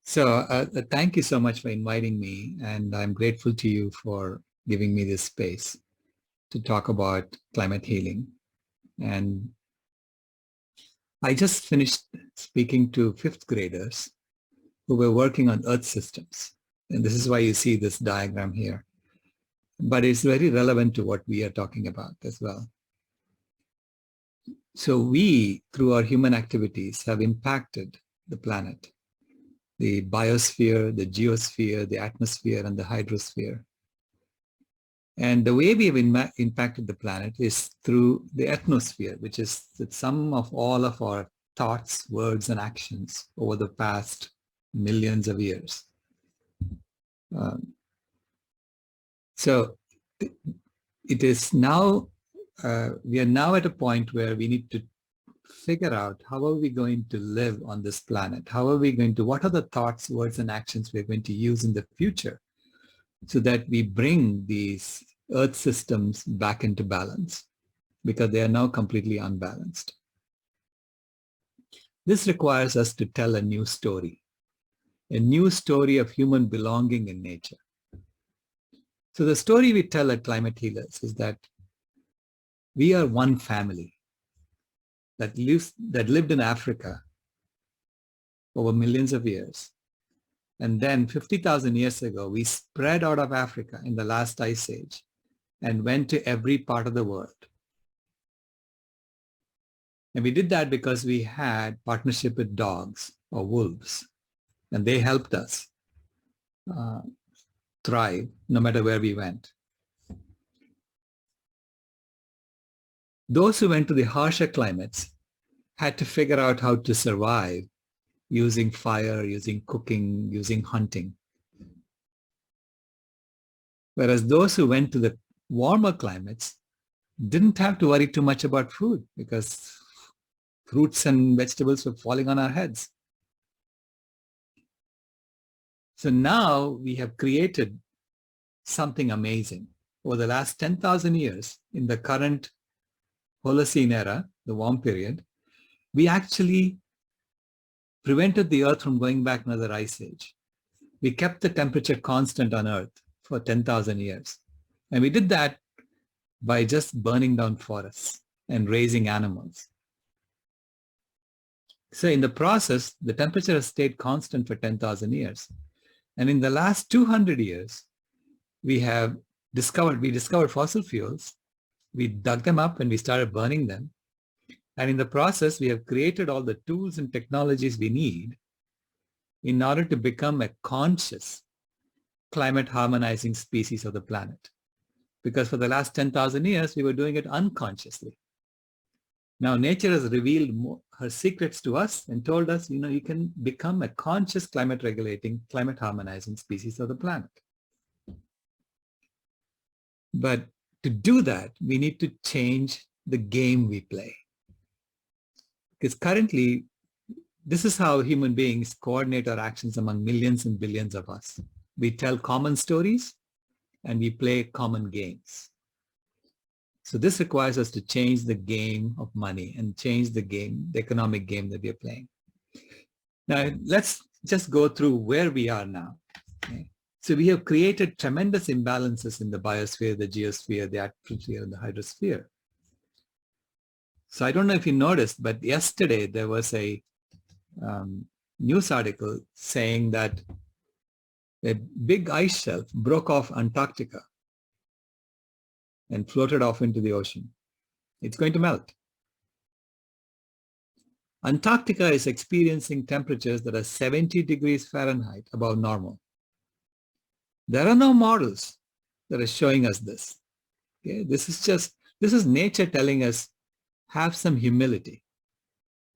Thank you so much for inviting me, and I'm grateful to you for giving me this space to talk about climate healing. And I just finished speaking to fifth graders who were working on Earth systems. And this is why you see this diagram here. But it's very relevant to what we are talking about as well. So we, through our human activities, have impacted the planet, the biosphere, the geosphere, the atmosphere, and the hydrosphere. And the way we have impacted the planet is through the atmosphere, which is the sum of all of our thoughts, words, and actions over the past millions of years. So it is now, we are now at a point where we need to figure out how are we going to live on this planet? How are we going to, what are the thoughts, words, and actions we're going to use in the future so that we bring these Earth systems back into balance, because they are now completely unbalanced. This requires us to tell a new story of human belonging in nature. So the story we tell at Climate Healers is that we are one family that lived in Africa over millions of years. And then 50,000 years ago, we spread out of Africa in the last ice age and went to every part of the world. And we did that because we had partnership with dogs or wolves, and they helped us thrive no matter where we went. Those who went to the harsher climates had to figure out how to survive using fire, using cooking, using hunting. Whereas those who went to the warmer climates didn't have to worry too much about food because fruits and vegetables were falling on our heads. So now we have created something amazing. Over the last 10,000 years, in the current Holocene era, the warm period, we actually prevented the Earth from going back another ice age. We kept the temperature constant on Earth for 10,000 years. And we did that by just burning down forests and raising animals. So in the process, the temperature has stayed constant for 10,000 years. And in the last 200 years, we discovered fossil fuels. We dug them up and we started burning them. And in the process, we have created all the tools and technologies we need in order to become a conscious climate harmonizing species of the planet. Because for the last 10,000 years, we were doing it unconsciously. Now, nature has revealed her secrets to us and told us, you can become a conscious climate regulating, climate harmonizing species of the planet. But to do that, we need to change the game we play. Because currently, this is how human beings coordinate our actions among millions and billions of us. We tell common stories and we play common games. So this requires us to change the game of money and change the economic game that we are playing. Now, let's just go through where we are now. Okay? So we have created tremendous imbalances in the biosphere, the geosphere, the atmosphere, and the hydrosphere. So I don't know if you noticed, but yesterday there was a news article saying that a big ice shelf broke off Antarctica and floated off into the ocean. It's going to melt. Antarctica is experiencing temperatures that are 70 degrees Fahrenheit above normal. There are no models that are showing us this. Okay? This is nature telling us, have some humility.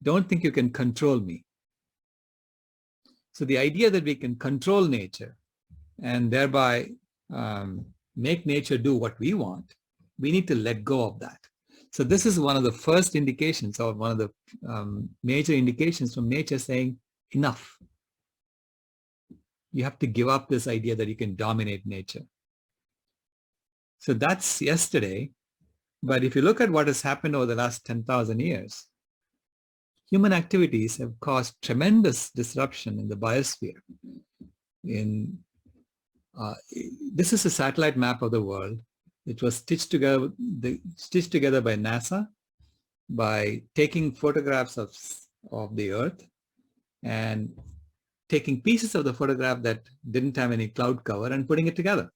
Don't think you can control me. So the idea that we can control nature and thereby make nature do what we want, we need to let go of that. So this is one of the first indications, or one of the major indications from nature saying, enough. You have to give up this idea that you can dominate nature. So that's yesterday. But if you look at what has happened over the last 10,000 years, human activities have caused tremendous disruption in the biosphere. This is a satellite map of the world. It was stitched together by NASA by taking photographs of the Earth and taking pieces of the photograph that didn't have any cloud cover and putting it together.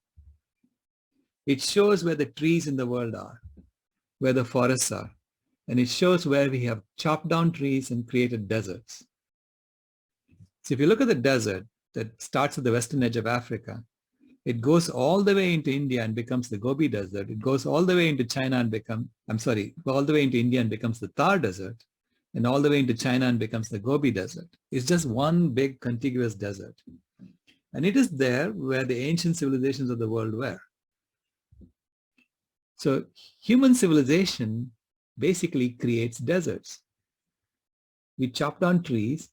It shows where the trees in the world are, where the forests are, and it shows where we have chopped down trees and created deserts. So if you look at the desert that starts at the western edge of Africa, it goes all the way into India and becomes the Gobi Desert. It goes all the way into China and all the way into India and becomes the Thar Desert, and all the way into China and becomes the Gobi Desert. It's just one big contiguous desert. And it is there where the ancient civilizations of the world were. So human civilization basically creates deserts. We chop down trees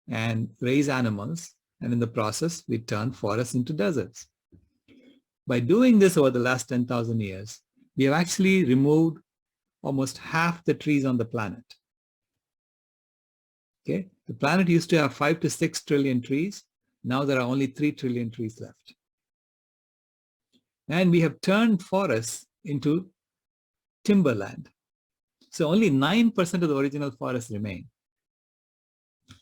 and raise animals, and in the process, we turn forests into deserts. By doing this over the last 10,000 years, we have actually removed almost half the trees on the planet. Okay? The planet used to have 5 to 6 trillion trees. Now there are only 3 trillion trees left. And we have turned forests into timberland. So only 9% of the original forests remain.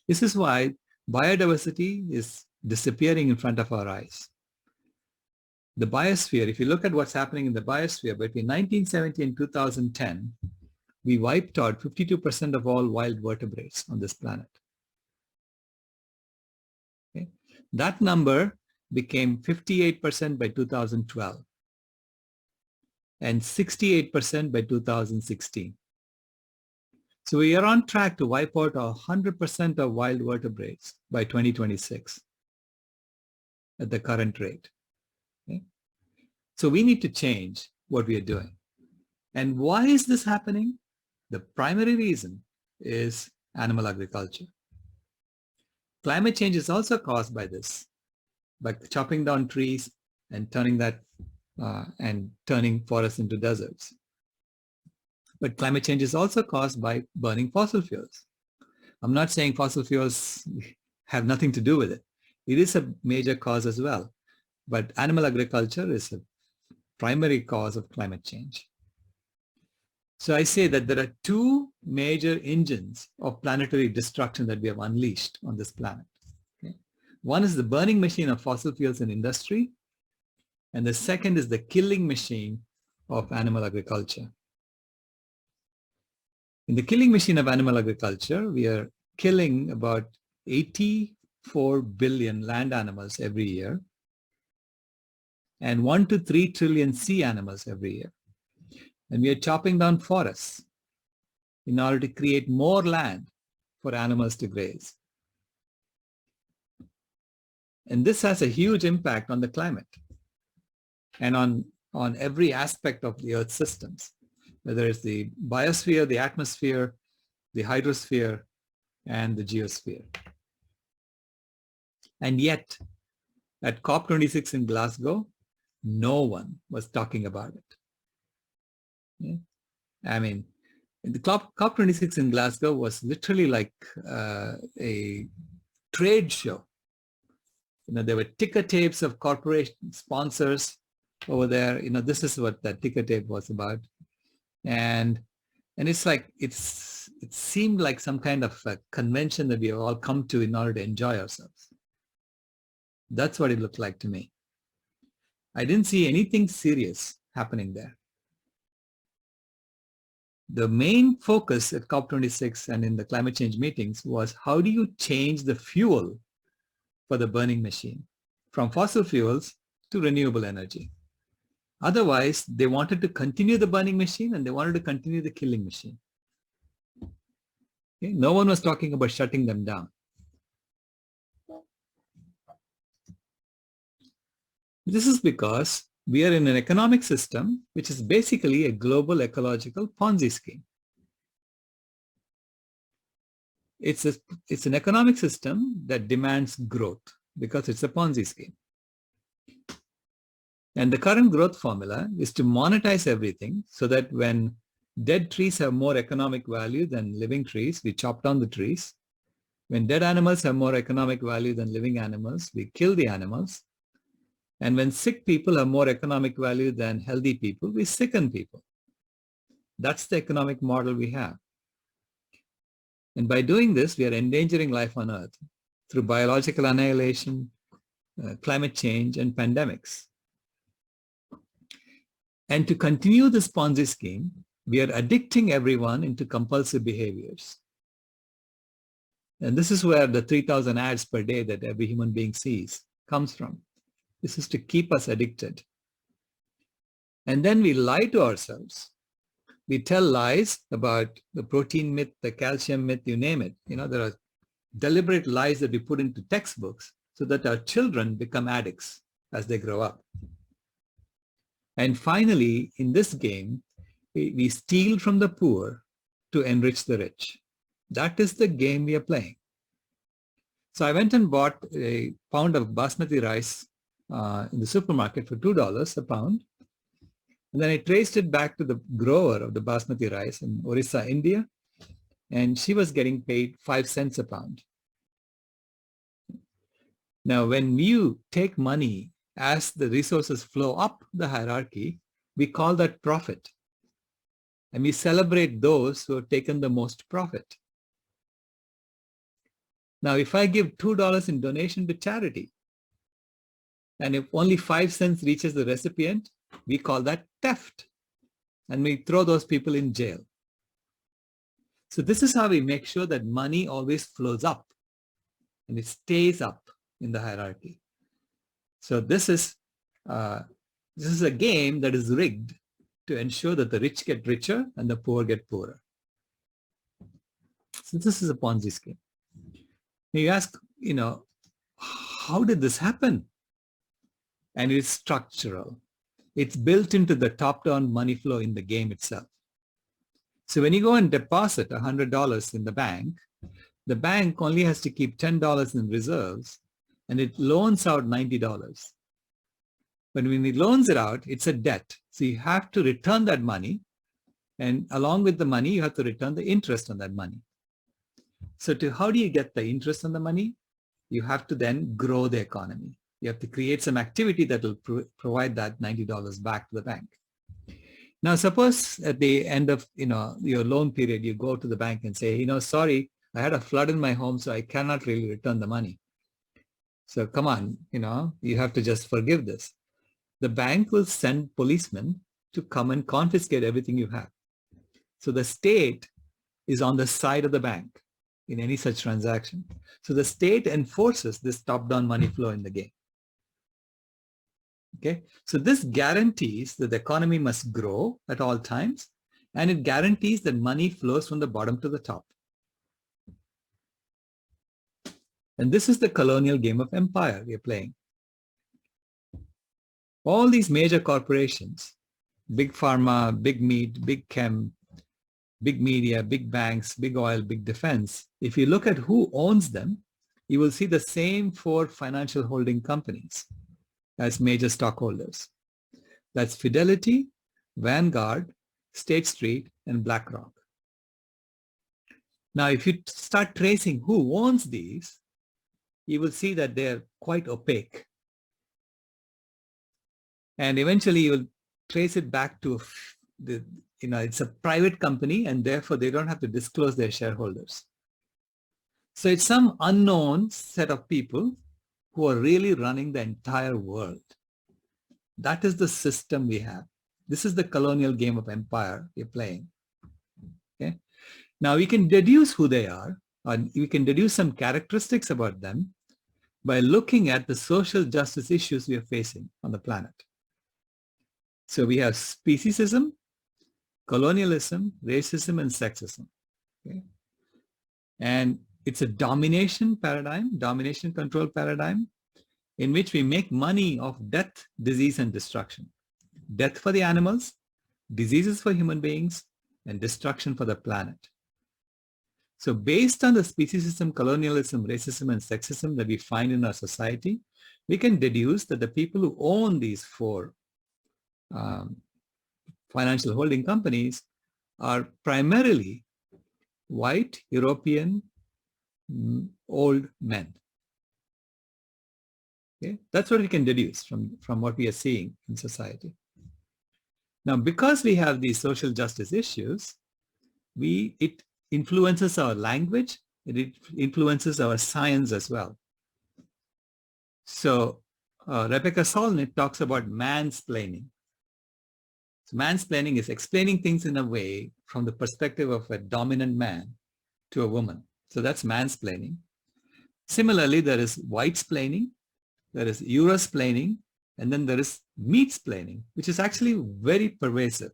This is why biodiversity is disappearing in front of our eyes. The biosphere, if you look at what's happening in the biosphere, between 1970 and 2010, we wiped out 52% of all wild vertebrates on this planet. Okay? That number became 58% by 2012 and 68% by 2016. So we are on track to wipe out 100% of wild vertebrates by 2026 at the current rate. Okay? So we need to change what we are doing. And why is this happening? The primary reason is animal agriculture. Climate change is also caused by this, by chopping down trees and turning forests into deserts. But climate change is also caused by burning fossil fuels. I'm not saying fossil fuels have nothing to do with it. It is a major cause as well. But animal agriculture is a primary cause of climate change. So I say that there are 2 major engines of planetary destruction that we have unleashed on this planet. Okay? One is the burning machine of fossil fuels in industry, and the second is the killing machine of animal agriculture. In the killing machine of animal agriculture, we are killing about 84 billion land animals every year and 1 to 3 trillion sea animals every year. And we are chopping down forests in order to create more land for animals to graze. And this has a huge impact on the climate and on every aspect of the Earth's systems, whether it's the biosphere, the atmosphere, the hydrosphere, and the geosphere. And yet, at COP26 in Glasgow, no one was talking about it. Yeah? I mean, the COP26 in Glasgow was literally like a trade show. You know, there were ticker tapes of corporation sponsors over there. You know, this is what that ticker tape was about. And it's like, it seemed like some kind of a convention that we have all come to in order to enjoy ourselves. That's what it looked like to me. I didn't see anything serious happening there. The main focus at COP26 and in the climate change meetings was, how do you change the fuel for the burning machine from fossil fuels to renewable energy? Otherwise, they wanted to continue the burning machine and they wanted to continue the killing machine. Okay? No one was talking about shutting them down. This is because we are in an economic system which is basically a global ecological Ponzi scheme. It's an economic system that demands growth because it's a Ponzi scheme. And the current growth formula is to monetize everything so that when Dead trees have more economic value than living trees. We chop down the trees. When dead animals have more economic value than living animals, we kill the animals. And when sick people have more economic value than healthy people, we sicken people. That's the economic model we have. And by doing this, we are endangering life on Earth through biological annihilation, climate change, and pandemics. And to continue this Ponzi scheme, we are addicting everyone into compulsive behaviors. And this is where the 3,000 ads per day that every human being sees comes from. This is to keep us addicted. And then we lie to ourselves. We tell lies about the protein myth, the calcium myth, you name it. You know, there are deliberate lies that we put into textbooks so that our children become addicts as they grow up. And finally, in this game, we steal from the poor to enrich the rich. That is the game we are playing. So I went and bought a pound of basmati rice in the supermarket for $2 a pound. And then I traced it back to the grower of the basmati rice in Orissa, India, and she was getting paid 5 cents a pound. Now, when you take money as the resources flow up the hierarchy, we call that profit. And we celebrate those who have taken the most profit. Now, if I give $2 in donation to charity, and if only 5 cents reaches the recipient, we call that theft. And we throw those people in jail. So this is how we make sure that money always flows up and it stays up in the hierarchy. So this is a game that is rigged to ensure that the rich get richer and the poor get poorer. So this is a Ponzi scheme. Now you ask, how did this happen? And it's structural. It's built into the top-down money flow in the game itself. So when you go and deposit $100 in the bank only has to keep $10 in reserves, and it loans out $90. But when it loans it out, it's a debt. So you have to return that money, and along with the money, you have to return the interest on that money. So how do you get the interest on the money? You have to then grow the economy. You have to create some activity that will provide that $90 back to the bank. Now, suppose at the end of your loan period, you go to the bank and say, sorry, I had a flood in my home, so I cannot really return the money. So come on, you have to just forgive this. The bank will send policemen to come and confiscate everything you have. So the state is on the side of the bank in any such transaction. So the state enforces this top-down money flow in the game. Okay, so this guarantees that the economy must grow at all times, and it guarantees that money flows from the bottom to the top. And this is the colonial game of empire we are playing. All these major corporations, big pharma, big meat, big chem, big media, big banks, big oil, big defense, if you look at who owns them, you will see the same 4 financial holding companies as major stockholders. That's Fidelity, Vanguard, State Street, and BlackRock. Now, if you start tracing who owns these, you will see that they're quite opaque. And eventually you will trace it back to it's a private company, and therefore they don't have to disclose their shareholders. So it's some unknown set of people who are really running the entire world. That is the system we have. This is the colonial game of empire we're playing. Okay. Now we can deduce who they are, or we can deduce some characteristics about them by looking at the social justice issues we are facing on the planet. So we have speciesism, colonialism, racism, and sexism. Okay. And it's a domination paradigm, domination control paradigm, in which we make money of death, disease, and destruction. Death for the animals, diseases for human beings, and destruction for the planet. So based on the speciesism, colonialism, racism, and sexism that we find in our society, we can deduce that the people who own these 4 financial holding companies are primarily white European old men. Okay? That's what we can deduce from what we are seeing in society. Now, because we have these social justice issues, it influences our language, it influences our science as well. So Rebecca Solnit talks about mansplaining. So mansplaining is explaining things in a way from the perspective of a dominant man to a woman. So that's mansplaining. Similarly, there is whitesplaining, there is Eurosplaining, and then there is meatsplaining, which is actually very pervasive.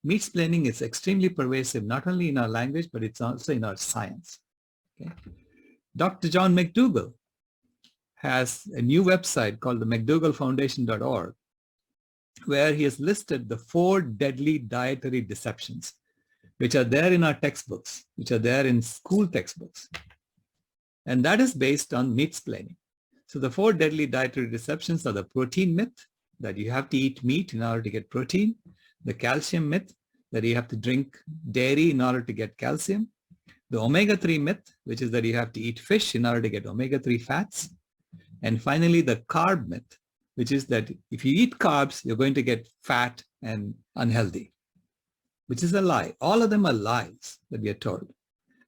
Meatsplaining is extremely pervasive, not only in our language, but it's also in our science. Okay? Dr. John McDougall has a new website called the McDougallFoundation.org, where he has listed the 4 deadly dietary deceptions, which are there in our textbooks, which are there in school textbooks. And that is based on meatsplaining. So the 4 deadly dietary deceptions are the protein myth, that you have to eat meat in order to get protein, the calcium myth, that you have to drink dairy in order to get calcium, the omega-3 myth, which is that you have to eat fish in order to get omega-3 fats, and finally the carb myth, which is that if you eat carbs, you're going to get fat and unhealthy, which is a lie. All of them are lies that we are told,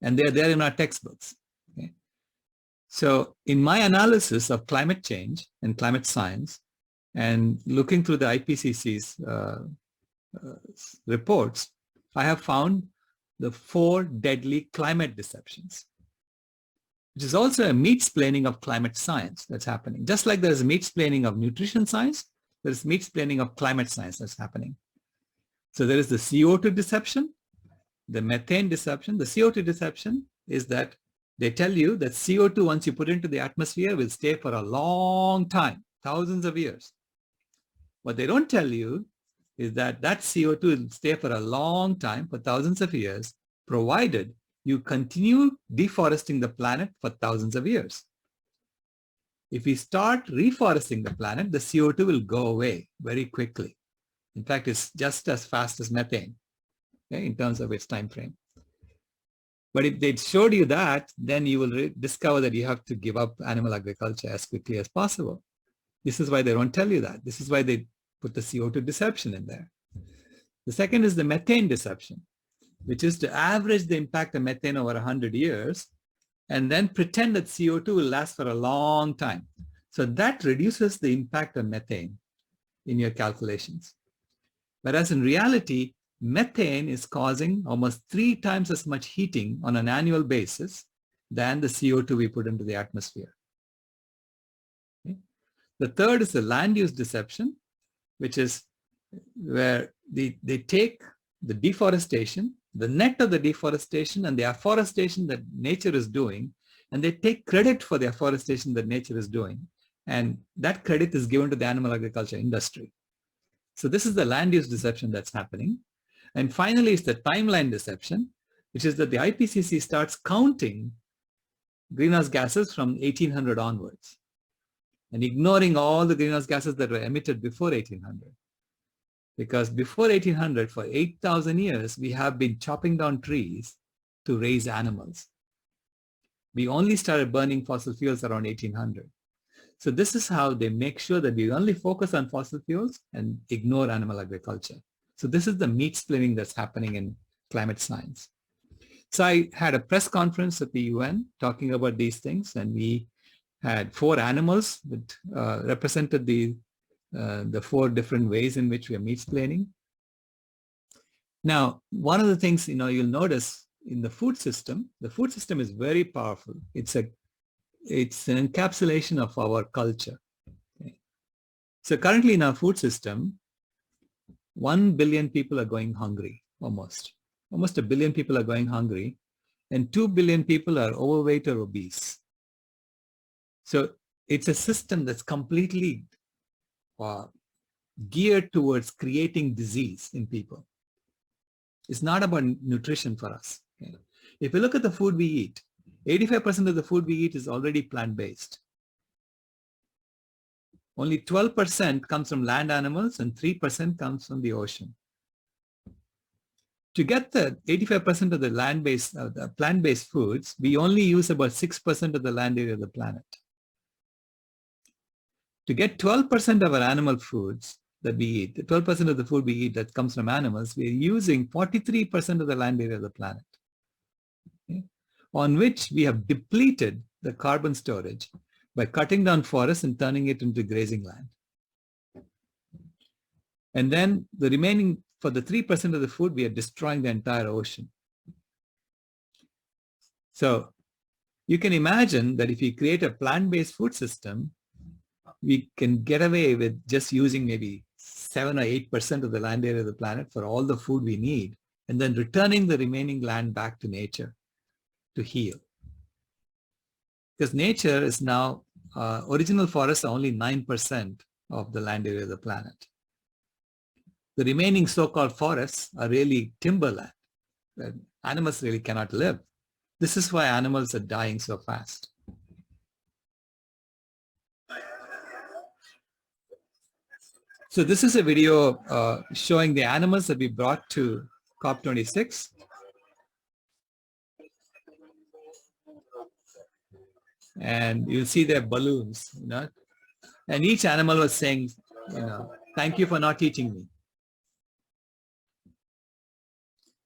and they're there in our textbooks. Okay? So in my analysis of climate change and climate science, and looking through the IPCC's reports, I have found the 4 deadly climate deceptions, which is also a meatsplaining of climate science that's happening. Just like there's a meatsplaining of nutrition science, there's meatsplaining of climate science that's happening. So there is the CO2 deception, the methane deception. The CO2 deception is that they tell you that CO2, once you put into the atmosphere, will stay for a long time, thousands of years. What they don't tell you is that that CO2 will stay for a long time, for thousands of years, provided you continue deforesting the planet for thousands of years. If we start reforesting the planet, the CO2 will go away very quickly. In fact, it's just as fast as methane, okay, in terms of its time frame. But if they showed you that, then you will discover that you have to give up animal agriculture as quickly as possible. This is why they don't tell you that. This is why they put the CO2 deception in there. The second is the methane deception, which is to average the impact of methane over 100 years and then pretend that CO2 will last for a long time. So that reduces the impact of methane in your calculations. Whereas in reality, methane is causing almost 3 times as much heating on an annual basis than the CO2 we put into the atmosphere. Okay? The third is the land use deception, which is where they take the deforestation, the net of the deforestation and the afforestation that nature is doing, and they take credit for the afforestation that nature is doing. And that credit is given to the animal agriculture industry. So this is the land use deception that's happening. And finally, it's the timeline deception, which is that the IPCC starts counting greenhouse gases from 1800 onwards and ignoring all the greenhouse gases that were emitted before 1800. Because before 1800, for 8,000 years, we have been chopping down trees to raise animals. We only started burning fossil fuels around 1800. So this is how they make sure that we only focus on fossil fuels and ignore animal agriculture. So this is the meatsplaining that's happening in climate science. So I had a press conference at the UN talking about these things, and we had 4 animals that represented the 4 different ways in which we are meatsplaining. Now, one of the things you'll notice in the food system is very powerful. It's an encapsulation of our culture. Okay. So currently in our food system, 1 billion people are going hungry, almost 1 billion people are going hungry, and 2 billion people are overweight or obese. So it's a system that's completely geared towards creating disease in people. It's not about nutrition for us. Okay? If you look at the food we eat, 85% of the food we eat is already plant-based. Only 12% comes from land animals and 3% comes from the ocean. to get the 85% of the land-based, the plant-based foods, we only use about 6% of the land area of the planet. To get 12% of our animal foods that we eat, the 12% of the food we eat that comes from animals, we're using 43% of the land area of the planet, okay, on which we have depleted the carbon storage by cutting down forests and turning it into grazing land. And then the remaining, for the 3% of the food, we are destroying the entire ocean. So you can imagine that if you create a plant-based food system, we can get away with just using maybe 7 or 8% of the land area of the planet for all the food we need, and then returning the remaining land back to nature to heal. Because nature is now, original forests are only 9% of the land area of the planet. The remaining so-called forests are really timberland where animals really cannot live. This is why animals are dying so fast. So this is a video showing the animals that we brought to COP26. And you'll see their balloons, you know, and each animal was saying, you know, thank you for not eating me.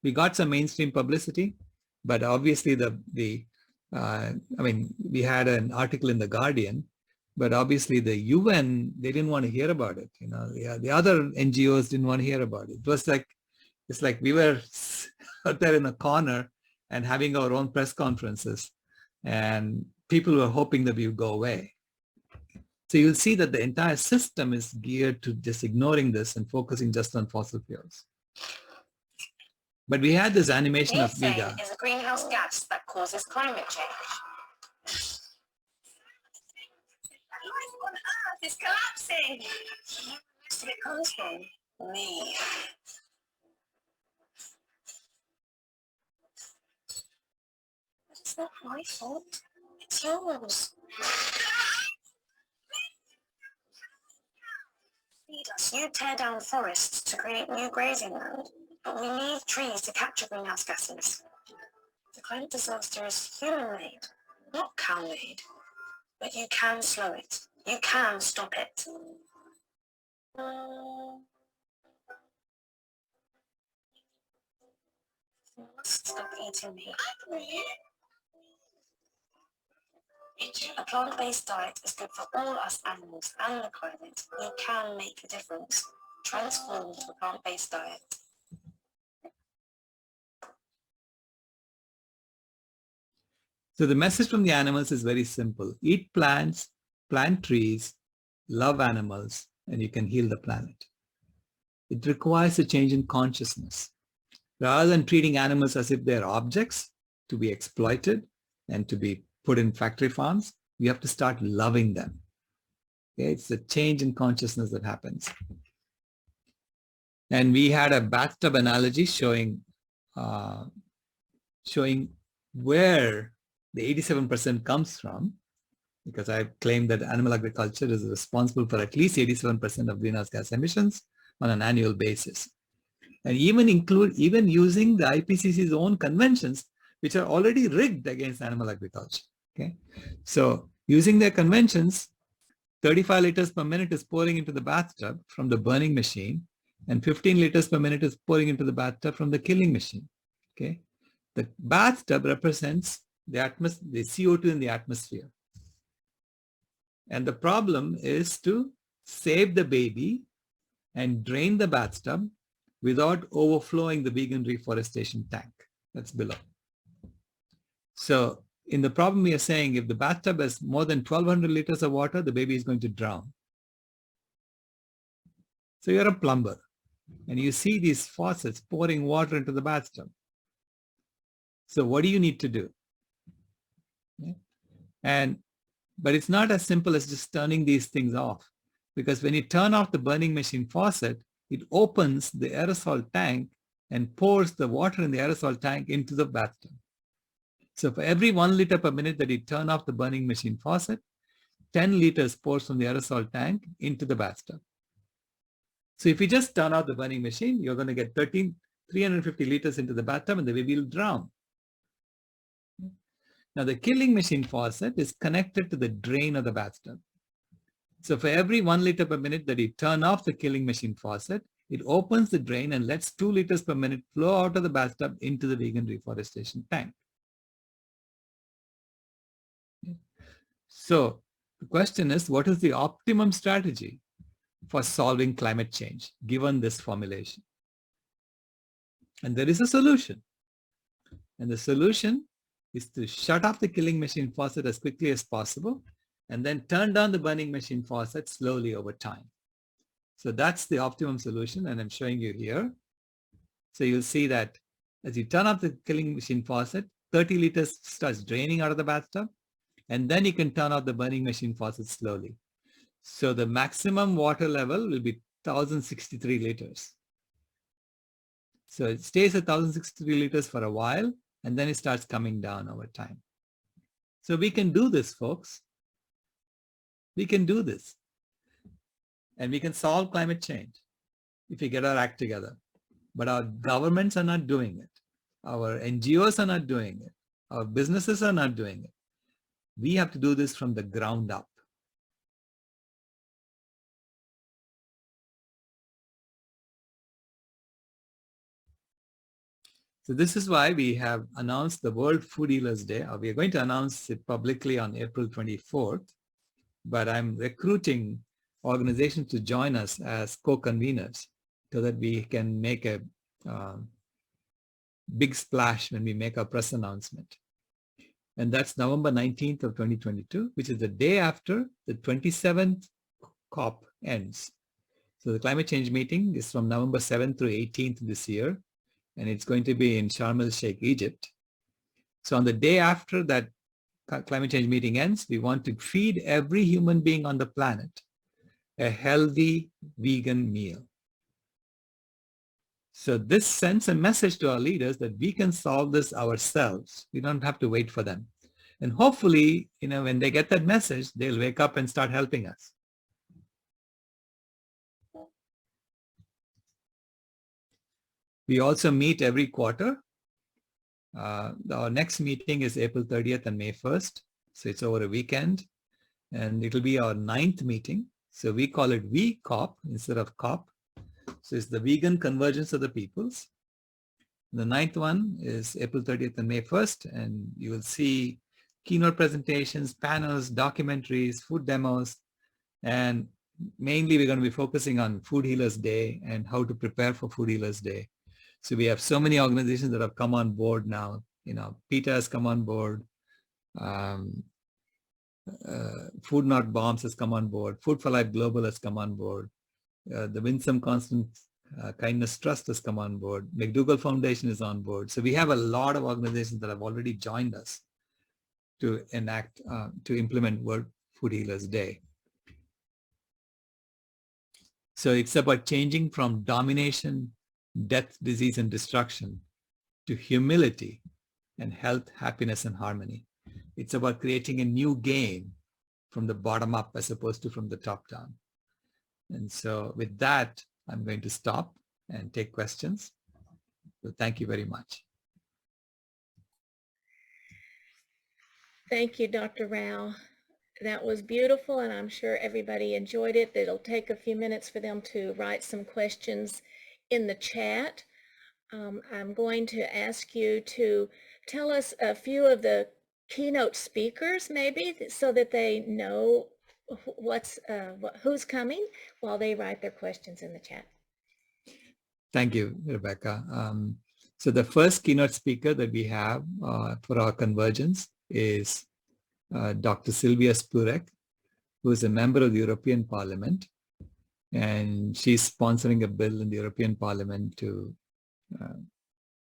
We got some mainstream publicity, but obviously I mean, we had an article in The Guardian, but obviously the UN, they didn't want to hear about it. You know, the other NGOs didn't want to hear about it. It was like, it's like we were out there in a corner and having our own press conferences, and people were hoping that we would go away. So you'll see that the entire system is geared to just ignoring this and focusing just on fossil fuels. But we had this animation of Vida. Methane is a greenhouse gas that causes climate change. Life on Earth is collapsing. Most of it comes from me. But it's not my fault. It's yours. Feed us. You tear down forests to create new grazing land. But we need trees to capture greenhouse gases. The climate disaster is human-made, not cow-made. But you can slow it. You can stop it. You must stop eating meat. A plant-based diet is good for all us animals and the climate. You can make a difference. Transform to a plant-based diet. So the message from the animals is very simple. Eat plants, plant trees, love animals, and you can heal the planet. It requires a change in consciousness. Rather than treating animals as if they're objects to be exploited and to be put in factory farms, we have to start loving them. Okay? It's a change in consciousness that happens. And we had a bathtub analogy showing where the 87% comes from, because I claim that animal agriculture is responsible for at least 87% of greenhouse gas emissions on an annual basis. And even using the IPCC's own conventions, which are already rigged against animal agriculture. Okay, so using their conventions, 35 liters per minute is pouring into the bathtub from the burning machine, and 15 liters per minute is pouring into the bathtub from the killing machine. Okay, the bathtub represents the CO2 in the atmosphere. And the problem is to save the baby and drain the bathtub without overflowing the vegan reforestation tank that's below. So in the problem, we are saying if the bathtub has more than 1,200 liters of water, the baby is going to drown. So you're a plumber and you see these faucets pouring water into the bathtub. So what do you need to do? Okay. But it's not as simple as just turning these things off, because when you turn off the burning machine faucet, it opens the aerosol tank and pours the water in the aerosol tank into the bathtub. So for every 1 liter per minute that you turn off the burning machine faucet, 10 liters pours from the aerosol tank into the bathtub. So if you just turn off the burning machine, you're going to get 13 350 liters into the bathtub and the baby will drown. Now the killing machine faucet is connected to the drain of the bathtub. So for every 1 liter per minute that you turn off the killing machine faucet, it opens the drain and lets 2 liters per minute flow out of the bathtub into the vegan reforestation tank. So the question is, what is the optimum strategy for solving climate change given this formulation? And there is a solution. And the solution is to shut off the killing machine faucet as quickly as possible and then turn down the burning machine faucet slowly over time. So that's the optimum solution, and I'm showing you here. So you'll see that as you turn off the killing machine faucet, 30 liters starts draining out of the bathtub, and then you can turn off the burning machine faucet slowly. So the maximum water level will be 1063 liters. So it stays at 1063 liters for a while, and then it starts coming down over time. So we can do this, folks. We can do this. And we can solve climate change if we get our act together. But our governments are not doing it. Our NGOs are not doing it. Our businesses are not doing it. We have to do this from the ground up. So this is why we have announced the World Food Healers Day. We are going to announce it publicly on April 24th, but I'm recruiting organizations to join us as co-conveners so that we can make a big splash when we make our press announcement. And that's November 19th of 2022, which is the day after the 27th COP ends. So the climate change meeting is from November 7th through 18th this year, and it's going to be in Sharm el-Sheikh, Egypt. So on the day after that climate change meeting ends, we want to feed every human being on the planet a healthy vegan meal. So this sends a message to our leaders that we can solve this ourselves. We don't have to wait for them. And hopefully, when they get that message, they'll wake up and start helping us. We also meet every quarter. Our next meeting is April 30th and May 1st. So it's over a weekend. And it'll be our 9th meeting. So we call it VCOP instead of COP. So it's the Vegan Convergence of the Peoples. The 9th one is April 30th and May 1st. And you will see keynote presentations, panels, documentaries, food demos. And mainly we're going to be focusing on Food Healers Day and how to prepare for Food Healers Day. So we have so many organizations that have come on board now. PETA has come on board. Food Not Bombs has come on board. Food for Life Global has come on board. The Winsome Constant Kindness Trust has come on board. McDougall Foundation is on board. So we have a lot of organizations that have already joined us to implement World Food Healers Day. So it's about changing from domination, death, disease, and destruction to humility and health, happiness, and harmony. It's about creating a new game from the bottom up as opposed to from the top down. And so with that, I'm going to stop and take questions. So thank you very much. Thank you, Dr. Rao. That was beautiful, and I'm sure everybody enjoyed it. It'll take a few minutes for them to write some questions in the chat. I'm going to ask you to tell us a few of the keynote speakers, maybe, so that they know who's coming while they write their questions in the chat. Thank you, Rebecca. So the first keynote speaker that we have for our convergence is Dr. Sylvia Spurek, who is a member of the European Parliament, and she's sponsoring a bill in the European Parliament to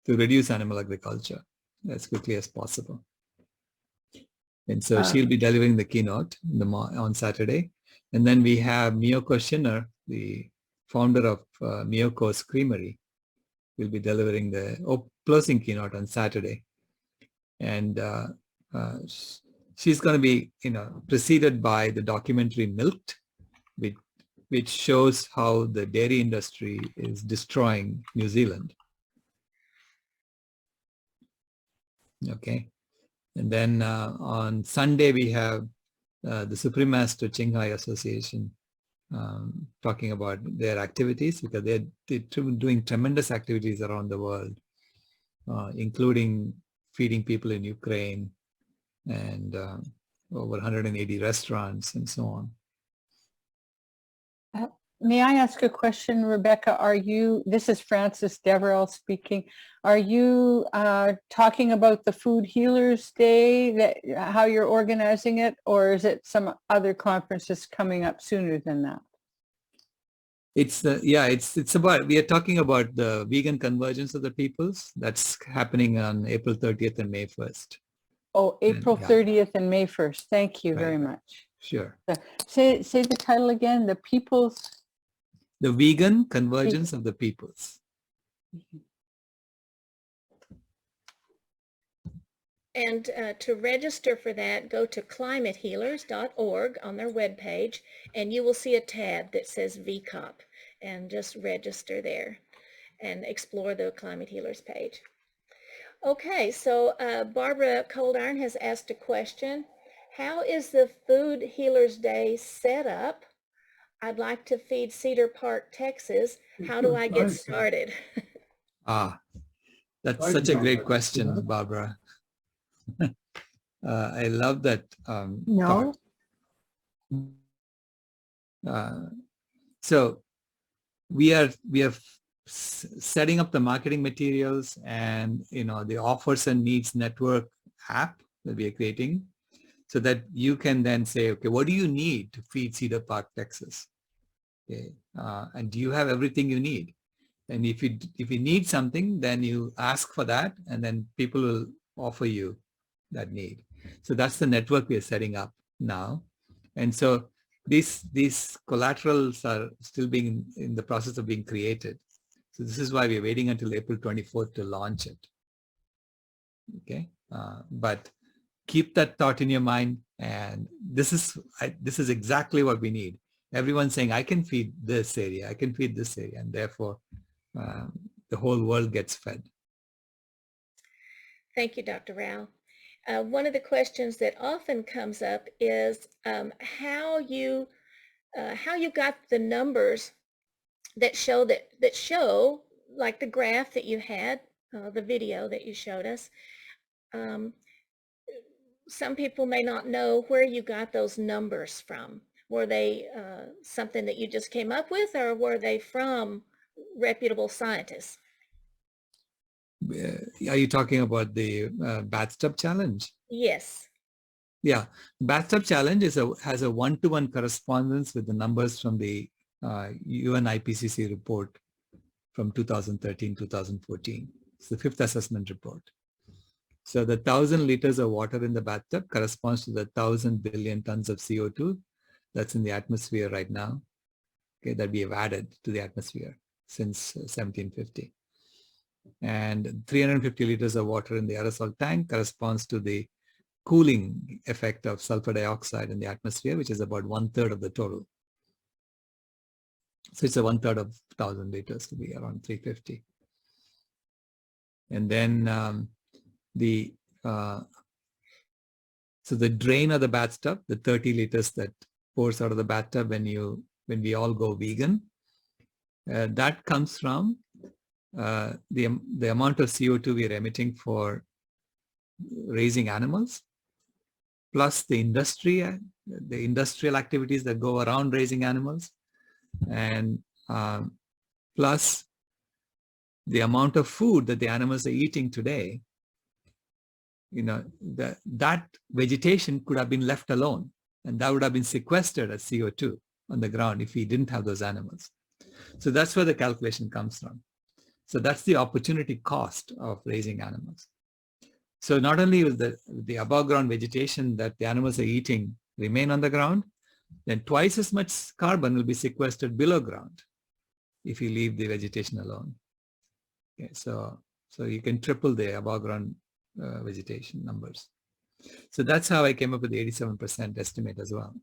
reduce animal agriculture as quickly as possible. And so she'll be delivering the keynote on Saturday. And then we have Miyoko Shinner, the founder of Miyoko's Creamery, will be delivering the closing keynote on Saturday. And she's going to be, preceded by the documentary Milked, which shows how the dairy industry is destroying New Zealand. Okay. And then on Sunday, we have the Supreme Master Qinghai Association talking about their activities, because they're doing tremendous activities around the world, including feeding people in Ukraine and over 180 restaurants and so on. May I ask a question, Rebecca? This is Frances Deverell speaking. Are you talking about the Food Healers Day, how you're organizing it, or is it some other conferences coming up sooner than that? It's about, we are talking about the vegan convergence of the peoples. That's happening on April 30th and May 1st. Oh, April 30th and May 1st. Thank you very much. Sure. Say the title again, The Vegan Convergence of the Peoples. And to register for that, go to climatehealers.org on their webpage, and you will see a tab that says VCOP, and just register there and explore the Climate Healers page. Okay, so Barbara Coldiron has asked a question. How is the Food Healers Day set up? I'd like to feed Cedar Park, Texas. How do I get started? That's such a great question, Barbara. I love that thought. So we are setting up the marketing materials and the offers and needs network app that we are creating, so that you can then say, okay, what do you need to feed Cedar Park, Texas? Okay, and do you have everything you need? And if you need something, then you ask for that, and then people will offer you that need. So that's the network we are setting up now. And so these collaterals are still being in the process of being created. So this is why we're waiting until April 24th to launch it. Okay, but keep that thought in your mind. And this is exactly what we need. Everyone's saying, I can feed this area, I can feed this area, and therefore the whole world gets fed. Thank you, Dr. Rao. One of the questions that often comes up is how you got the numbers that show like the graph that you had, the video that you showed us. Some people may not know where you got those numbers from. Were they something that you just came up with, or were they from reputable scientists? Are you talking about the Bathtub Challenge? Yes. Yeah, Bathtub Challenge has a one-to-one correspondence with the numbers from the UN IPCC report from 2013-2014. It's the 5th assessment report. So the 1,000 liters of water in the bathtub corresponds to the 1,000 billion tons of CO2 that's in the atmosphere right now, okay, that we have added to the atmosphere since 1750. And 350 liters of water in the aerosol tank corresponds to the cooling effect of sulfur dioxide in the atmosphere, which is about 1/3 of the total. So it's a 1/3 of 1,000 liters to be around 350. And then so the drain of the bathtub, the 30 liters that pours out of the bathtub when we all go vegan, that comes from the amount of CO2 we are emitting for raising animals, plus the industrial activities that go around raising animals, and plus the amount of food that the animals are eating today. That vegetation could have been left alone, and that would have been sequestered as CO2 on the ground if we didn't have those animals. So that's where the calculation comes from. So that's the opportunity cost of raising animals. So not only will the above ground vegetation that the animals are eating remain on the ground, then twice as much carbon will be sequestered below ground if you leave the vegetation alone. Okay, so you can triple the above ground vegetation numbers. So that's how I came up with the 87% estimate as well.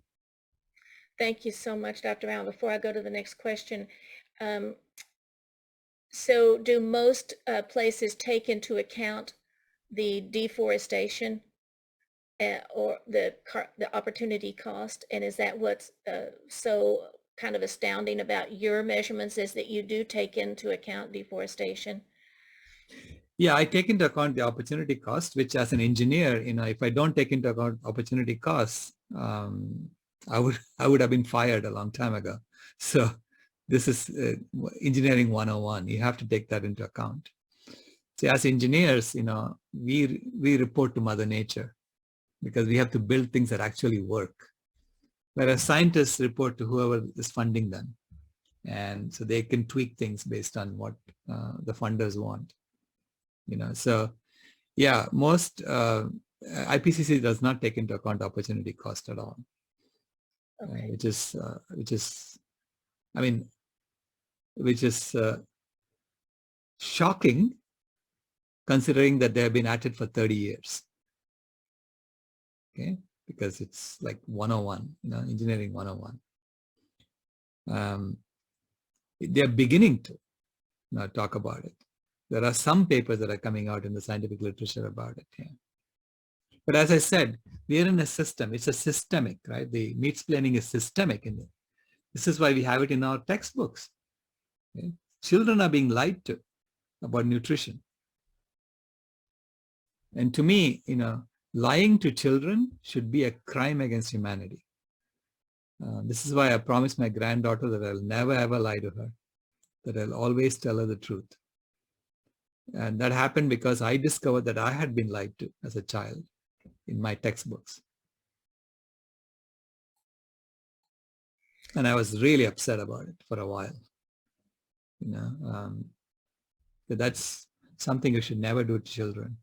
Thank you so much, Dr. Rao. Before I go to the next question, so do most places take into account the deforestation or the opportunity cost? And is that what's so kind of astounding about your measurements, is that you do take into account deforestation? Yeah, I take into account the opportunity cost, which as an engineer, if I don't take into account opportunity costs, I would have been fired a long time ago. So this is engineering 101. You have to take that into account. So as engineers, we report to Mother Nature because we have to build things that actually work. Whereas scientists report to whoever is funding them. And so they can tweak things based on what the funders want. So yeah, most IPCC does not take into account opportunity cost at all. Okay. Which is shocking, considering that they have been at it for 30 years. Okay, because it's like 101, engineering 101. They're beginning to talk about it. There are some papers that are coming out in the scientific literature about it. Yeah. But as I said, we are in a system. It's a systemic, right? The Mansplaining is systemic in it. This is why we have it in our textbooks. Okay? Children are being lied to about nutrition. And to me, lying to children should be a crime against humanity. This is why I promised my granddaughter that I'll never ever lie to her, that I'll always tell her the truth. And that happened because I discovered that I had been lied to as a child in my textbooks. And I was really upset about it for a while. That's something you should never do to children.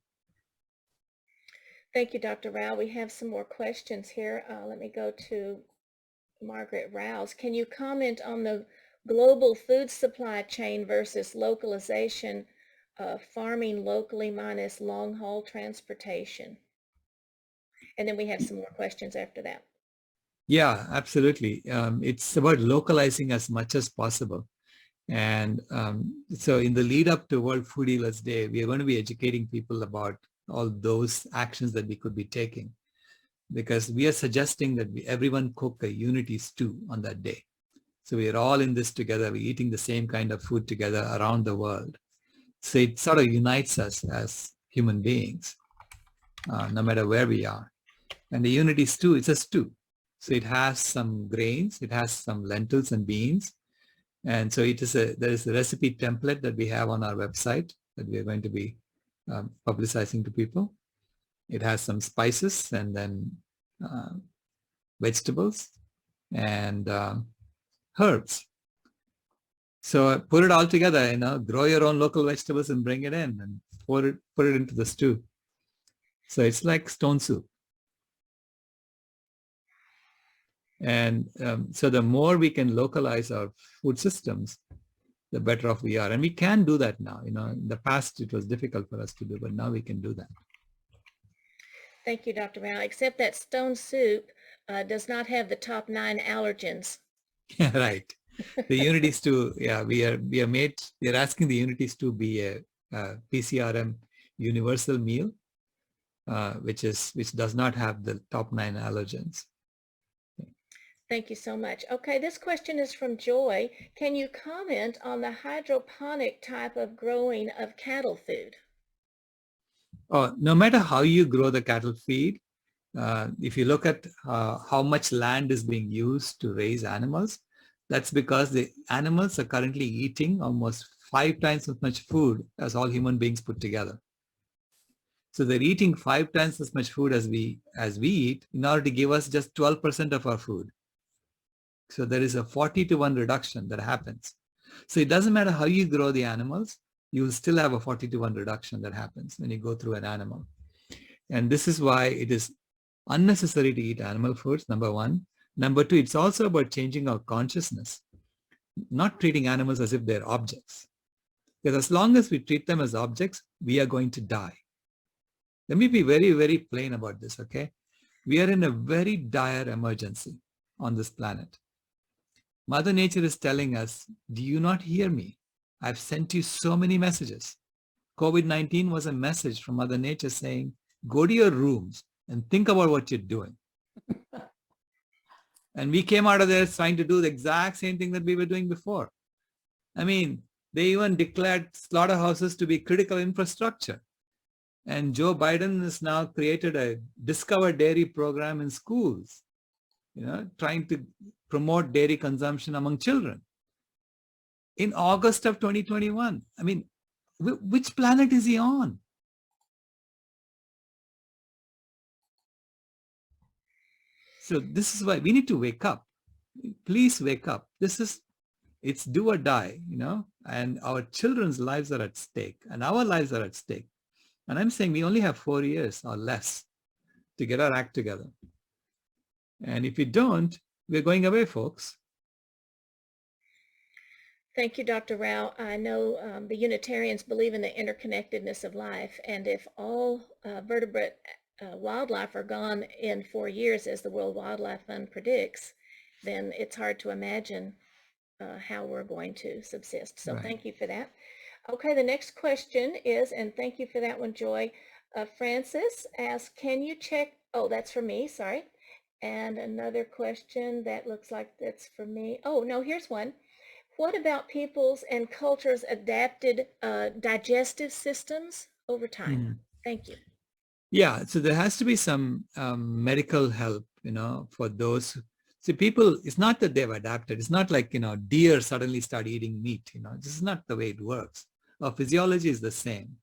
Thank you, Dr. Rao. We have some more questions here. Let me go to Margaret Rouse. Can you comment on the global food supply chain versus localization, farming locally minus long-haul transportation? And then we have some more questions after that. Yeah, absolutely. It's about localizing as much as possible. And so in the lead up to World Food Healers Day, we are going to be educating people about all those actions that we could be taking, because we are suggesting that everyone cook a unity stew on that day. So we are all in this together. We're eating the same kind of food together around the world. So it sort of unites us as human beings, no matter where we are. And the unity stew, it's a stew. So it has some grains, it has some lentils and beans. And so there is a recipe template that we have on our website that we are going to be publicizing to people. It has some spices and then vegetables and herbs. So put it all together, grow your own local vegetables and bring it in and put it into the stew. So it's like stone soup. And so the more we can localize our food systems, the better off we are. And we can do that now. In the past, it was difficult for us to do, but now we can do that. Thank you, Dr. Rao. Except that stone soup does not have the top 9 allergens. Yeah, right. The unity stew, yeah, we are asking the unity stew be a PCRM universal meal, which does not have the top 9 allergens. Thank you so much. Okay, this question is from Joy. Can you comment on the hydroponic type of growing of cattle food? Oh, no matter how you grow the cattle feed, if you look at how much land is being used to raise animals, that's because the animals are currently eating almost 5 times as much food as all human beings put together. So they're eating 5 times as much food as we eat in order to give us just 12% of our food. So there is a 40-to-1 reduction that happens. So it doesn't matter how you grow the animals, you will still have a 40-to-1 reduction that happens when you go through an animal. And this is why it is unnecessary to eat animal foods, number one. Number two, it's also about changing our consciousness, not treating animals as if they're objects. Because as long as we treat them as objects, we are going to die. Let me be very, very plain about this, okay? We are in a very dire emergency on this planet. Mother Nature is telling us, do you not hear me? I've sent you so many messages. COVID-19 was a message from Mother Nature saying, go to your rooms and think about what you're doing. And we came out of there trying to do the exact same thing that we were doing before. I mean, they even declared slaughterhouses to be critical infrastructure. And Joe Biden has now created a Discover Dairy program in schools, trying to promote dairy consumption among children. In August of 2021, I mean, which planet is he on? So this is why we need to wake up. Please wake up. It's do or die, and our children's lives are at stake and our lives are at stake. And I'm saying we only have 4 years or less to get our act together. And if we don't, we're going away, folks. Thank you, Dr. Rao. I know the Unitarians believe in the interconnectedness of life, and if all vertebrate wildlife are gone in 4 years, as the World Wildlife Fund predicts, then it's hard to imagine how we're going to subsist. So Right. Thank you for that. Okay, the next question is, and thank you for that one, Joy. Francis asks, can you check, oh, that's for me, sorry. And another question that looks like that's for me. Oh, no, here's one. What about people's and cultures' adapted digestive systems over time? Thank you. Yeah, so there has to be some medical help, for those. See, people, it's not that they've adapted. It's not like, deer suddenly start eating meat, This is not the way it works. Our physiology is the same.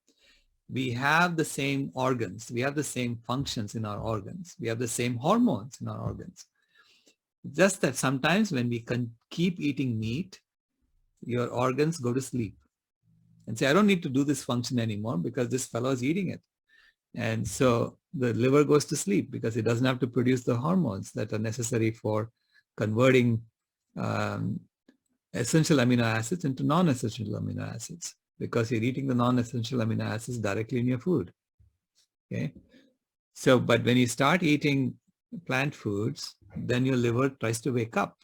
We have the same organs. We have the same functions in our organs. We have the same hormones in our organs. Just that sometimes when we can keep eating meat, your organs go to sleep and say, I don't need to do this function anymore because this fellow is eating it. And so the liver goes to sleep because it doesn't have to produce the hormones that are necessary for converting essential amino acids into non-essential amino acids, because you're eating the non-essential amino acids directly in your food. Okay. So, but when you start eating plant foods, then your liver tries to wake up,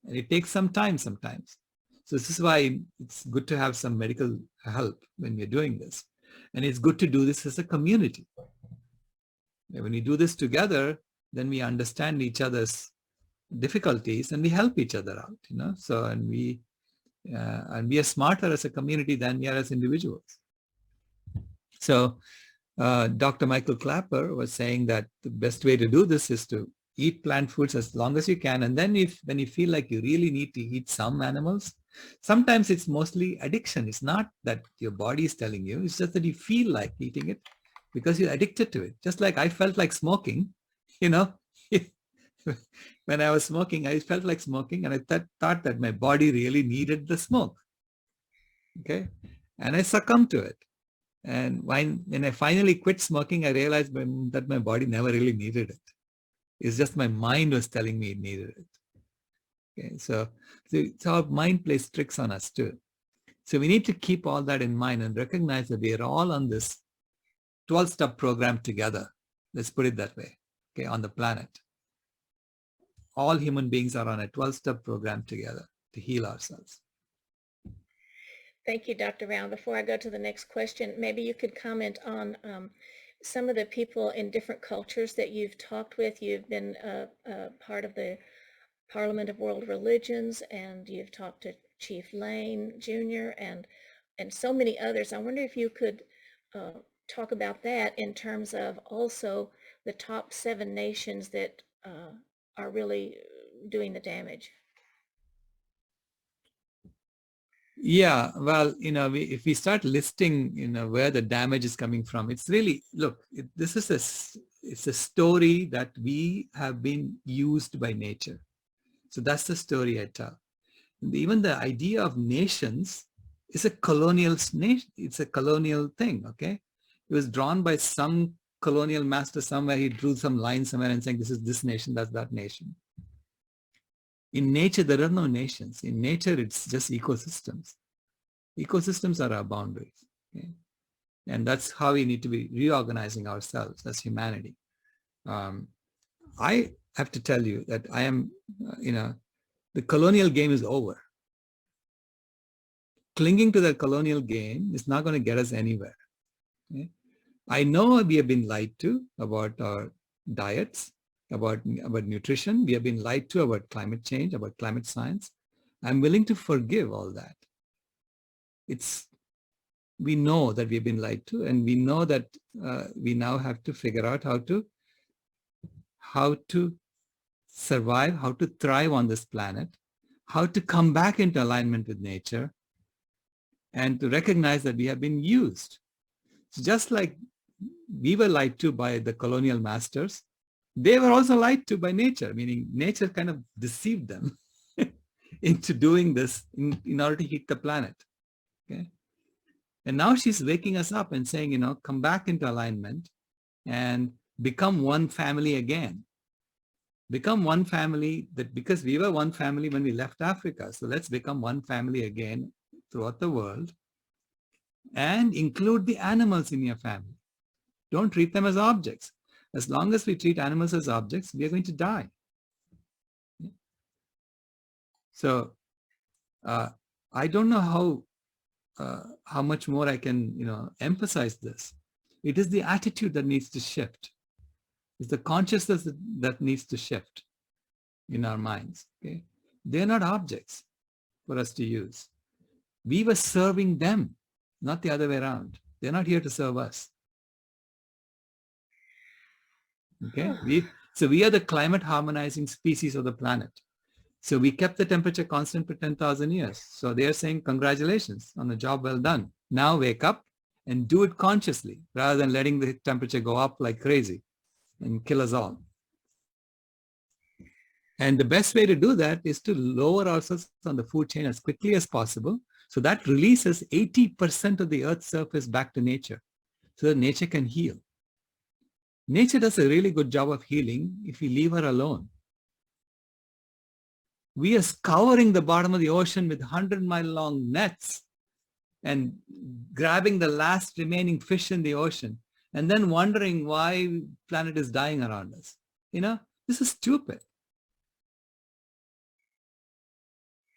and it takes some time sometimes. So this is why it's good to have some medical help when you're doing this. And it's good to do this as a community. When we do this together, then we understand each other's difficulties and we help each other out, So, and we are smarter as a community than we are as individuals. So Dr. Michael Clapper was saying that the best way to do this is to eat plant foods as long as you can. And then when you feel like you really need to eat some animals, sometimes it's mostly addiction. It's not that your body is telling you. It's just that you feel like eating it because you're addicted to it. Just like I felt like smoking, when I was smoking, I felt like smoking, and I thought that my body really needed the smoke. Okay. And I succumbed to it. And when I finally quit smoking, I realized that my body never really needed it. It's just my mind was telling me it needed it. Okay. So our mind plays tricks on us too. So we need to keep all that in mind and recognize that we are all on this 12-step program together. Let's put it that way. Okay. On the planet. All human beings are on a 12-step program together to heal ourselves. Thank you, Dr. Rao. Before I go to the next question, maybe you could comment on some of the people in different cultures that you've talked with. You've been part of the Parliament of World Religions, and you've talked to Chief Lane Jr. and so many others. I wonder if you could talk about that in terms of also the top 7 nations that are really doing the damage. Yeah, well, if we start listing, where the damage is coming from, it's really, look, it's a story that we have been used by nature. So that's the story I tell. And even the idea of nations is a colonial nation. It's a colonial thing, okay? It was drawn by some colonial master somewhere. He drew some lines somewhere and saying, this is this nation, that's that nation. In nature, there are no nations. In nature, it's just ecosystems. Ecosystems are our boundaries. Okay? And that's how we need to be reorganizing ourselves as humanity. I have to tell you that I am, the colonial game is over. clinging to the colonial game is not going to get us anywhere. Okay? I know we have been lied to about our diets, about nutrition. We have been lied to about climate change, about climate science. I'm willing to forgive all that. We know that we've been lied to, and we know that we now have to figure out how to survive, how to thrive on this planet, how to come back into alignment with nature, and to recognize that we have been used. So just like we were lied to by the colonial masters, they were also lied to by nature, meaning nature kind of deceived them into doing this in order to heat the planet. Okay? And now she's waking us up and saying, come back into alignment and become one family again. Become one family, because we were one family when we left Africa. So let's become one family again throughout the world, and include the animals in your family. Don't treat them as objects. As long as we treat animals as objects, we are going to die. So I don't know how much more I can, emphasize this. It is the attitude that needs to shift. It's the consciousness that needs to shift in our minds. Okay? They're not objects for us to use. We were serving them, not the other way around. They're not here to serve us. Okay? We are the climate harmonizing species of the planet. So we kept the temperature constant for 10,000 years. So they are saying, congratulations on the job well done. Now wake up and do it consciously rather than letting the temperature go up like crazy and kill us all. And the best way to do that is to lower ourselves on the food chain as quickly as possible. So that releases 80% of the Earth's surface back to nature, so that nature can heal. Nature does a really good job of healing if we leave her alone. We are scouring the bottom of the ocean with 100-mile-long nets and grabbing the last remaining fish in the ocean, and then wondering why the planet is dying around us. This is stupid.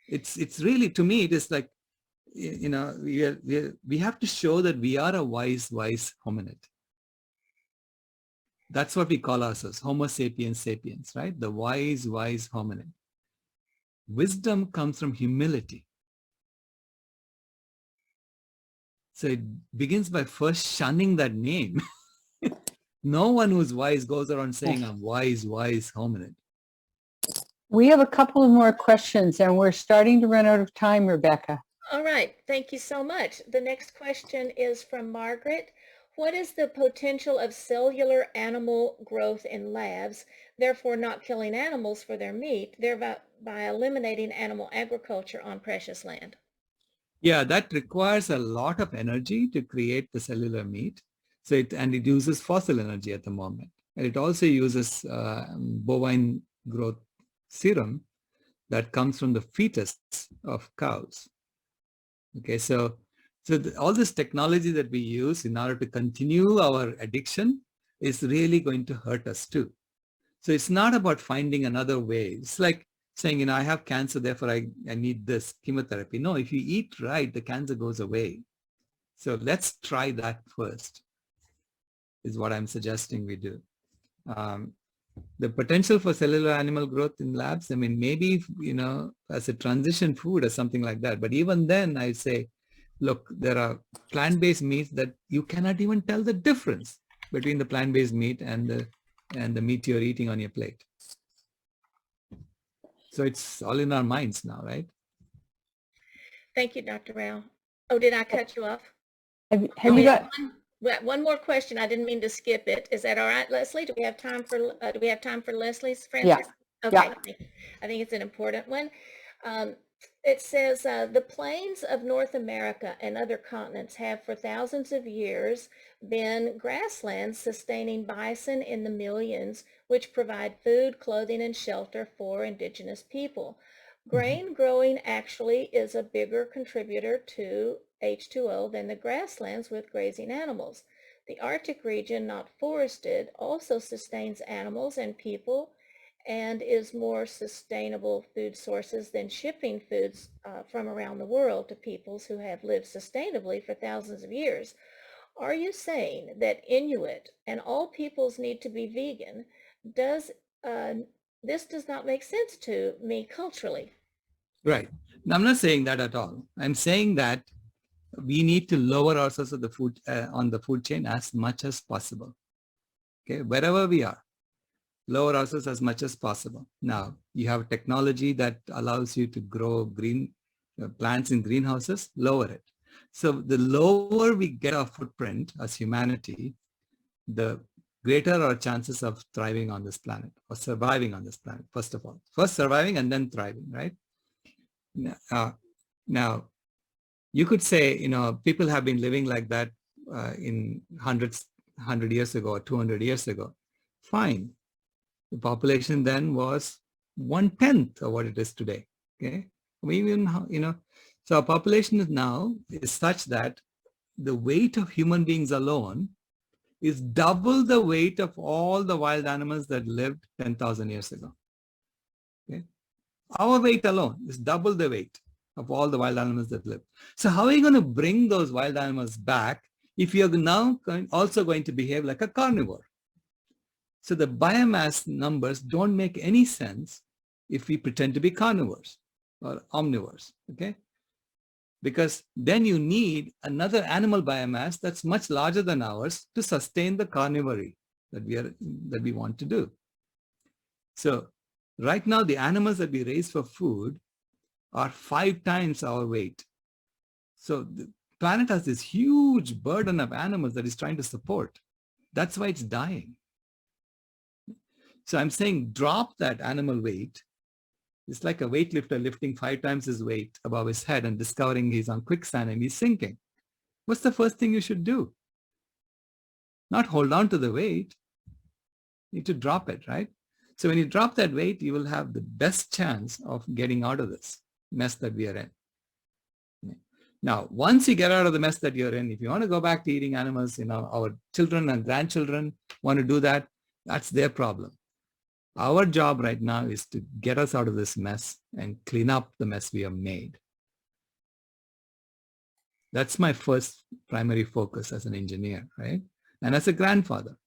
It's really, to me, it is like, we have to show that we are a wise hominid. That's what we call ourselves, Homo sapiens sapiens, right? The wise hominid. Wisdom comes from humility. So it begins by first shunning that name. No one who's wise goes around saying, I'm wise hominid. We have a couple of more questions, and we're starting to run out of time, Rebecca. All right. Thank you so much. The next question is from Margaret. What is the potential of cellular animal growth in labs, therefore not killing animals for their meat, thereby eliminating animal agriculture on precious land? Yeah, that requires a lot of energy to create the cellular meat. So it uses fossil energy at the moment. And it also uses bovine growth serum that comes from the fetus of cows. Okay, so all this technology that we use in order to continue our addiction is really going to hurt us too. So it's not about finding another way. It's like saying, I have cancer, therefore I need this chemotherapy. No, if you eat right, the cancer goes away. So let's try that first, is what I'm suggesting we do. The potential for cellular animal growth in labs, maybe, as a transition food or something like that. But even then, I say, look, there are plant-based meats that you cannot even tell the difference between the plant-based meat and the meat you're eating on your plate. So it's all in our minds now, right? Thank you, Dr. Rao. Oh, did I cut you off? Have you got one more question? I didn't mean to skip it. Is that all right, Leslie? Do we have time for Leslie's, Francis? Yeah. Okay. Yeah. I think it's an important one. It says the plains of North America and other continents have for thousands of years been grasslands sustaining bison in the millions, which provide food, clothing, and shelter for indigenous people. Grain growing actually is a bigger contributor to H2O than the grasslands with grazing animals. The Arctic region, not forested, also sustains animals and people and is more sustainable food sources than shipping foods from around the world to peoples who have lived sustainably for thousands of years. Are you saying that Inuit and all peoples need to be vegan? This does not make sense to me culturally. Right. Now, I'm not saying that at all. I'm saying that we need to lower ourselves on the food chain as much as possible. Okay, wherever we are, lower ourselves as much as possible. Now, you have technology that allows you to grow green plants in greenhouses, lower it. So the lower we get our footprint as humanity, the greater our chances of thriving on this planet or surviving on this planet, first of all. First surviving and then thriving, right? Now, you could say, people have been living like that in 100 years ago or 200 years ago. Fine. The population then was 1/10 of what it is today. Okay. So our population is such that the weight of human beings alone is double the weight of all the wild animals that lived 10,000 years ago. Okay. Our weight alone is double the weight of all the wild animals that live. So how are you going to bring those wild animals back if you're now also going to behave like a carnivore? So the biomass numbers don't make any sense if we pretend to be carnivores or omnivores, okay? Because then you need another animal biomass that's much larger than ours to sustain the carnivory that we want to do. So right now, the animals that we raise for food are 5 times our weight. So the planet has this huge burden of animals that it's trying to support. That's why it's dying. So I'm saying drop that animal weight. It's like a weightlifter lifting 5 times his weight above his head and discovering he's on quicksand and he's sinking. What's the first thing you should do? Not hold on to the weight. You need to drop it, right? So when you drop that weight, you will have the best chance of getting out of this mess that we are in. Now, once you get out of the mess that you're in, if you want to go back to eating animals, our children and grandchildren want to do that, that's their problem. Our job right now is to get us out of this mess and clean up the mess we have made. That's my first primary focus as an engineer, right? And as a grandfather.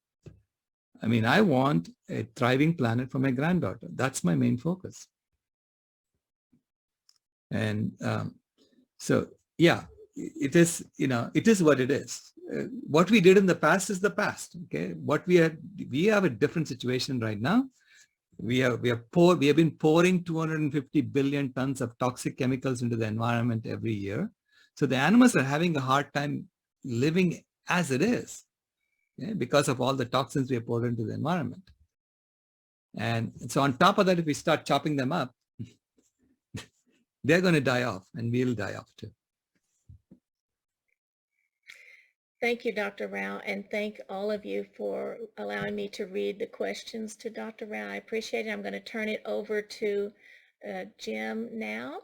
I mean, I want a thriving planet for my granddaughter. That's my main focus. And so, yeah, it is, it is what it is. What we did in the past is the past, okay? We have a different situation right now. We have been pouring 250 billion tons of toxic chemicals into the environment every year. So the animals are having a hard time living as it is, okay, because of all the toxins we have poured into the environment. And so on top of that, if we start chopping them up, they're going to die off and we'll die off too. Thank you, Dr. Rao, and thank all of you for allowing me to read the questions to Dr. Rao. I appreciate it. I'm going to turn it over to Jim now.